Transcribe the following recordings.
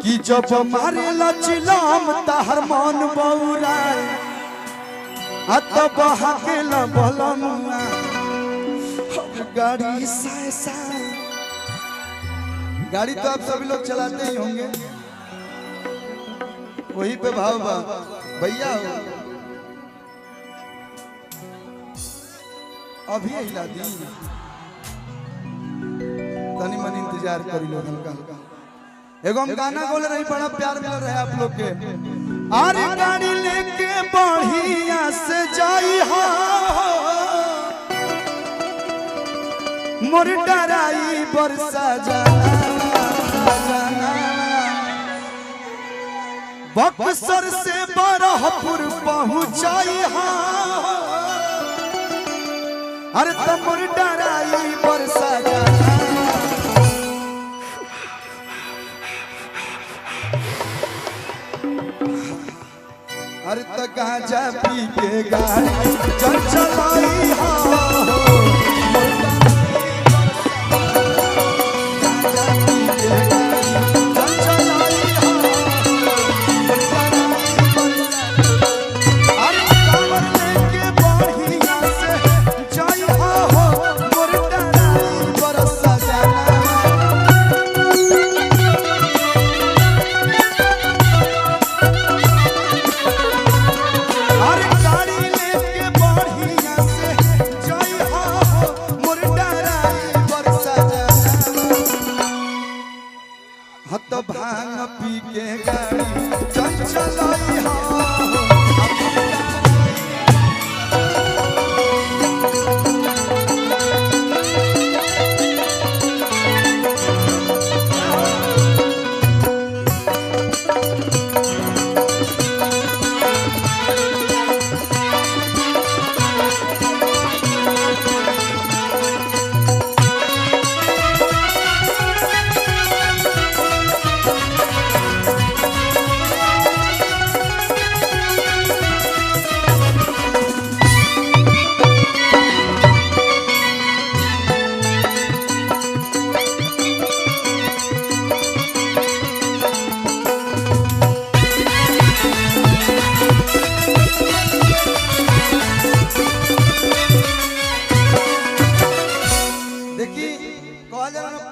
कि जब मारे लचिलाम ताहर मन बौराए तब हकेल बलमुआ गाड़ी साए साए। गाड़ी तो आप सभी लोग चलाते ही होंगे, वही पे भाव बा भैया अभी हिला दी तनी मन इंतजार करी लो हल्का हल्का। एगो हम गाना बोले रही, बड़ा प्यार मिल रहा है आप लोग के। अरे गाड़ी लेके बढ़िया से जाई हो मोर डराई बरसा जाना बक्सर से बरहपुर पहुंचाई हो। अरे तमुर डराई बरसा जाना। अरे तक गांजा पी के गाड़ी चल चलाई हो। भांग पी के गाड़ी चल चलाई हो।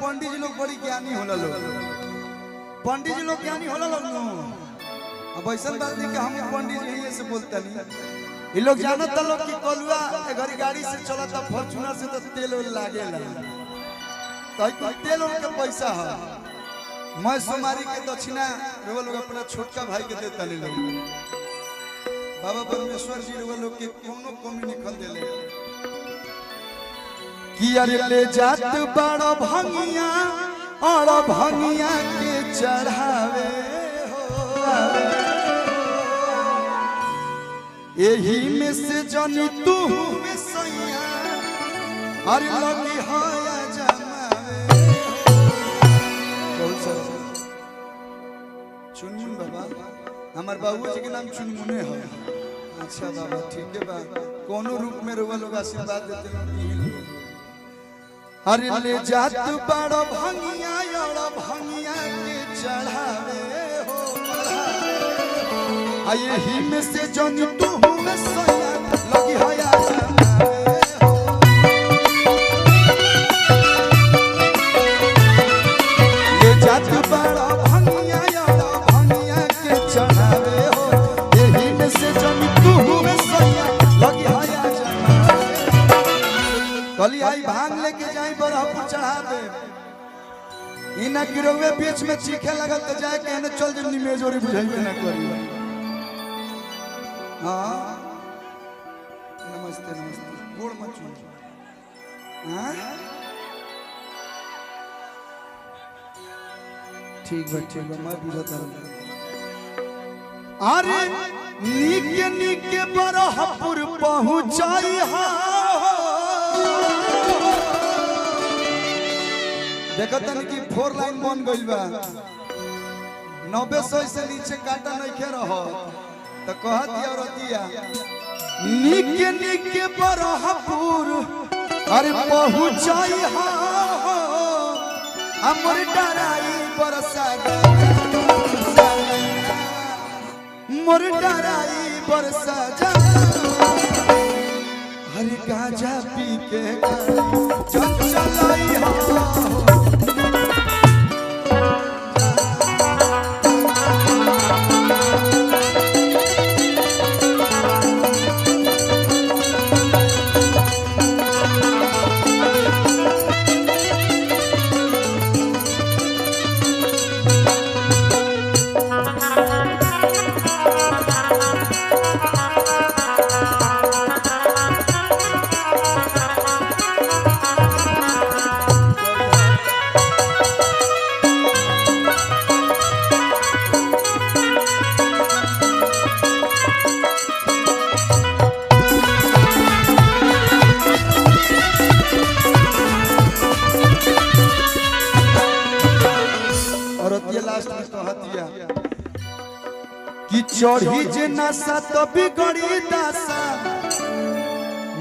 पंडित जी लोग बड़ी ज्ञानी होला लोग, पंडित जी लोग ज्ञानी होला लोग नो। अब ऐसा बात नहीं कि हम पंडित जी यही से बोलता नहीं। ये लोग जानता लोग कि कलुआ घरी गाड़ी से चलता फॉर्च्यूनर से तो तेल लागेला, तो तेल उनके पैसा है। मैं सोमारी के दक्षिणा रे लोग अपना छोटका भाई के देता ले लोग। बाबा परमेश्वर जी रे लोग के कोनो कमी निकल देले कि अरे ले जात बड़ा भंगिया और भंगिया के चढ़ावे हो। यही में से जनी तू में सैया अरे लगी हाया जमावे। बहुत सारा चुनमुन बाबा हमार बाबूजी के नाम चुनमुने है। अच्छा बाबा ठीक है बा, कोनो रूप में रोवा लोग आशीर्वाद देते हैं। अरे ले जात बड़ा भंगिया और भंगिया के चढ़ावे हो। आये ही में से जन तू में सोया लगी होया जमावे हो। ले जात बड़ा भंगिया और भंगिया के चढ़ावे हो। यही में से जन तू में सोया लगी होया जमावे। कली आई भांग लेके जाई बरहपुर चढ़ा दे। इना गिरोवे बीच में चीखे लगल तो जाए के ने चल जब निमेजोरी बुझाइबे ना करी। हां नमस्ते नमस्ते गोड़ मत छू। हां ठीक बा मैं बुझता हूं। अरे नीके नीके बरहपुर पहुंचाई हा। देखो तन की 4 लाइन बन गइल बा। 90 से नीचे काटा नहीं खे रहो तो कह दिया रतिया निके निके बरहपुर अरे पहुंचाई हा। हमर डराई बरसा मोर डराई बरसा जा हर गांजा पी के चलाई हो कि चढ़ी जे नशा तो बिगड़ी दशा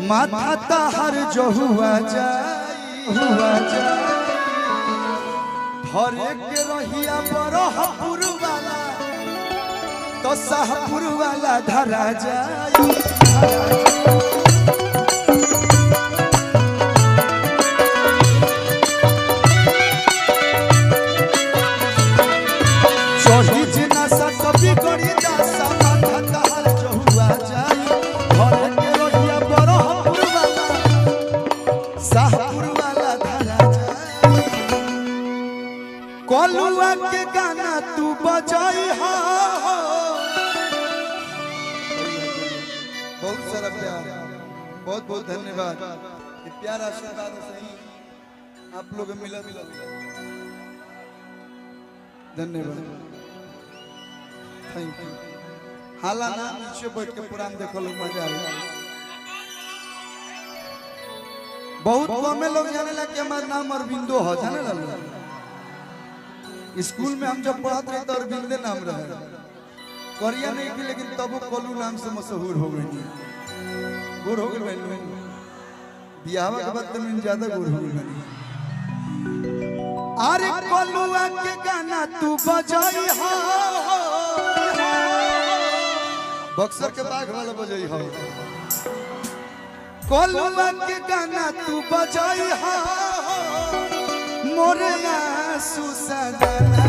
माथा ताहर जो हुआ जाई धरे के रहिया बरहपुर वाला तो शाहपुर वाला धरा जाई कलुआ के गाना तू बजाई हो बहुत सारा प्यार बहुत बहुत धन्यवाद प्यार आशीर्वाद सही आप लोग मिला धन्यवाद थैंक यू हाला ना नीचे बैठ के पुरान देखो लोग मजा आई बहुत कम लोग जाने ला कि हमारा नाम अरविंदो हो जाने ला स्कूल में हम जब पढ़ते रहे तो अरविंदे नाम रहे करिया नहीं थी लेकिन तब वो कलू नाम से मशहूर हो गई गोर हो गई बियाह के बाद तो मैं ज्यादा गोर हो गई अरे कलुआ के गाना तू बजाई हो बक्सर के बाघ वाला बजाई हो कलुआ के गाना तू बजाई हो मोरे आंसू सजना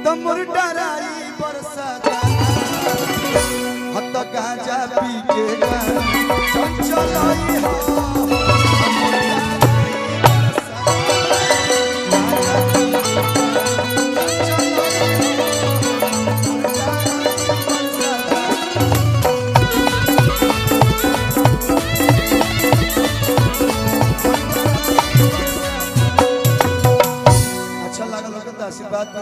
तो मोर डराई बरसा हत गांजा पी के चलाई हो आशीर्वाद।